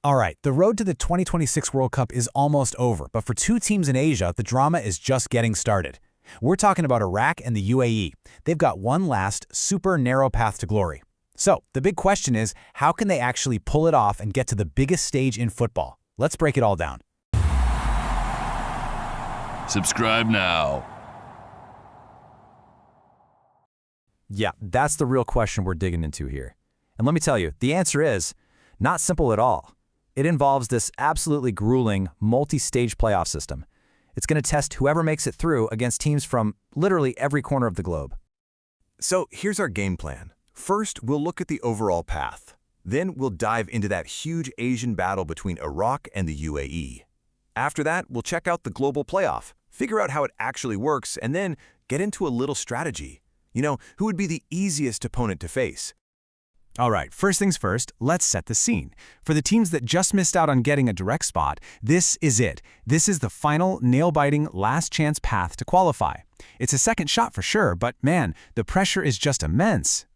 All right, the road to the 2026 World Cup is almost over, but for two teams in Asia, the drama is just getting started. We're talking about Iraq and the UAE. They've got one last, super narrow path to glory. So, the big question is, how can they actually pull it off and get to the biggest stage in football? Let's break it all down. Subscribe now. Yeah, that's the real question we're digging into here. And let me tell you, the answer is not simple at all. It involves this absolutely grueling, multi-stage playoff system. It's going to test whoever makes it through against teams from literally every corner of the globe. So here's our game plan. First, we'll look at the overall path. Then we'll dive into that huge Asian battle between Iraq and the UAE. After that, we'll check out the global playoff, figure out how it actually works, and then get into a little strategy. You know, who would be the easiest opponent to face? All right, first things first, let's set the scene. For the teams that just missed out on getting a direct spot, this is it. This is the final, nail-biting, last-chance path to qualify. It's a second shot for sure, but man, the pressure is just immense.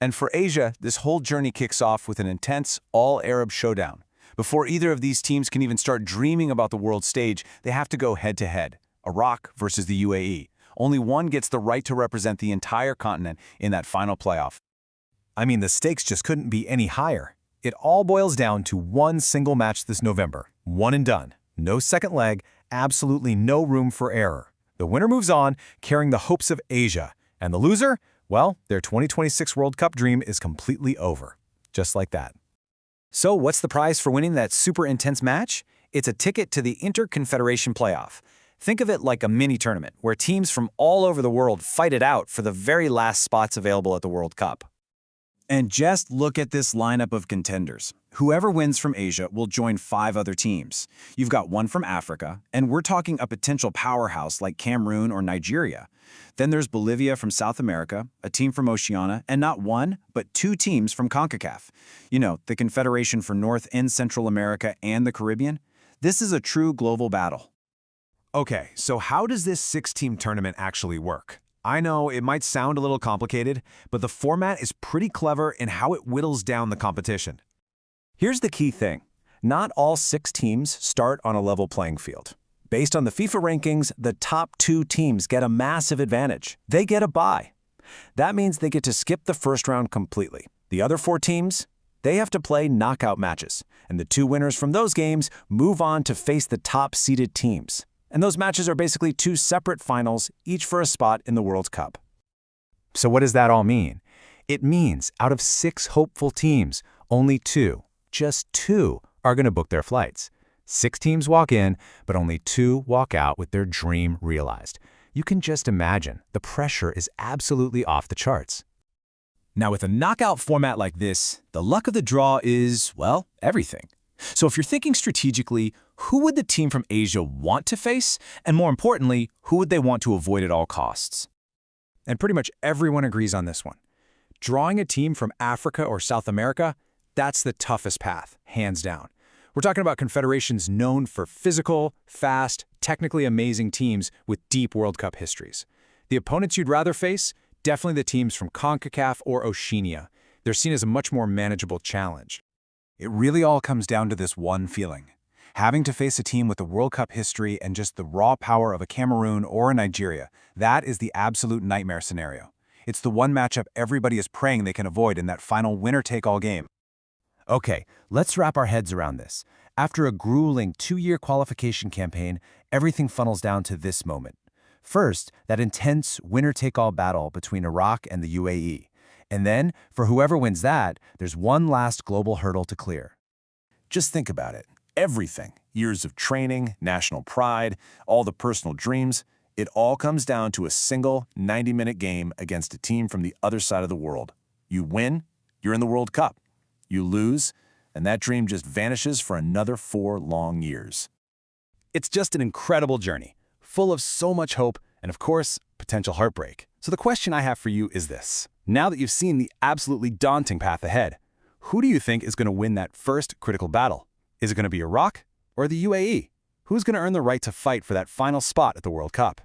And for Asia, this whole journey kicks off with an intense, all-Arab showdown. Before either of these teams can even start dreaming about the world stage, they have to go head-to-head. Iraq versus the UAE. Only one gets the right to represent the entire continent in that final playoff. I mean, the stakes just couldn't be any higher. It all boils down to one single match this November. One and done. No second leg, absolutely no room for error. The winner moves on, carrying the hopes of Asia. And the loser? Well, their 2026 World Cup dream is completely over. Just like that. So what's the prize for winning that super intense match? It's a ticket to the Inter-Confederation Playoff. Think of it like a mini-tournament, where teams from all over the world fight it out for the very last spots available at the World Cup. And just look at this lineup of contenders. Whoever wins from Asia will join 5 other teams. You've got one from Africa, and we're talking a potential powerhouse like Cameroon or Nigeria. Then there's Bolivia from South America, a team from Oceania, and not one, but 2 teams from CONCACAF. You know, the Confederation for North and Central America and the Caribbean. This is a true global battle. Okay, so how does this 6-team tournament actually work? I know it might sound a little complicated, but the format is pretty clever in how it whittles down the competition. Here's the key thing. Not all 6 teams start on a level playing field. Based on the FIFA rankings, the top 2 teams get a massive advantage. They get a bye. That means they get to skip the first round completely. The other 4 teams, they have to play knockout matches, and the 2 winners from those games move on to face the top-seeded teams. And those matches are basically 2 separate finals, each for a spot in the World Cup. So what does that all mean? It means out of 6 hopeful teams, only 2, just 2, are going to book their flights. 6 teams walk in, but only 2 walk out with their dream realized. You can just imagine, the pressure is absolutely off the charts. Now with a knockout format like this, the luck of the draw is, well, everything. So if you're thinking strategically, who would the team from Asia want to face? And more importantly, who would they want to avoid at all costs? And pretty much everyone agrees on this one. Drawing a team from Africa or South America, that's the toughest path, hands down. We're talking about confederations known for physical, fast, technically amazing teams with deep World Cup histories. The opponents you'd rather face? Definitely the teams from CONCACAF or Oceania. They're seen as a much more manageable challenge. It really all comes down to this one feeling. Having to face a team with a World Cup history and just the raw power of a Cameroon or a Nigeria, that is the absolute nightmare scenario. It's the one matchup everybody is praying they can avoid in that final winner-take-all game. Okay, let's wrap our heads around this. After a grueling 2-year qualification campaign, everything funnels down to this moment. First, that intense winner-take-all battle between Iraq and the UAE. And then, for whoever wins that, there's one last global hurdle to clear. Just think about it. Everything. Years of training, national pride, all the personal dreams. It all comes down to a single 90-minute game against a team from the other side of the world. You win, you're in the World Cup. You lose, and that dream just vanishes for another 4 long years. It's just an incredible journey, full of so much hope and, of course, potential heartbreak. So the question I have for you is this. Now that you've seen the absolutely daunting path ahead, who do you think is going to win that first critical battle? Is it going to be Iraq or the UAE? Who's going to earn the right to fight for that final spot at the World Cup?